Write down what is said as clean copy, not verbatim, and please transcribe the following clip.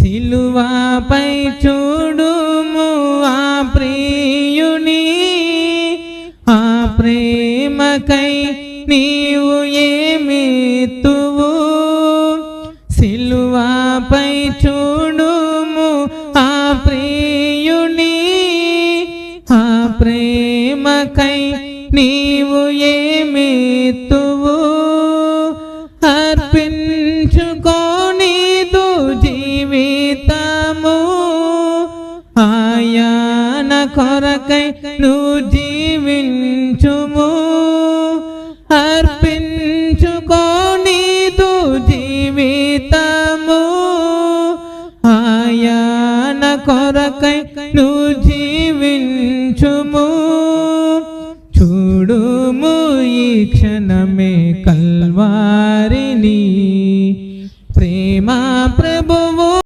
సిలువపై చూడుము ఆ ప్రియుని, ఆ ప్రేమకై నీవు ఏమిత్తువు. సిలువపై చూడుము ఆ ప్రియుని, ఆ ప్రేమకై నీవు ఏమిత్తువు. అర్పించుకోనిదు జీవితము, ఆయన కొరకై నువ్వు జీవించుము. అర్పించుకోనిదు జీవితము, ఆయన కొరకై నువ్వు జీవించుము. చూడుము ఈ క్షణమే కల్వారిని, ప్రేమ ప్రభు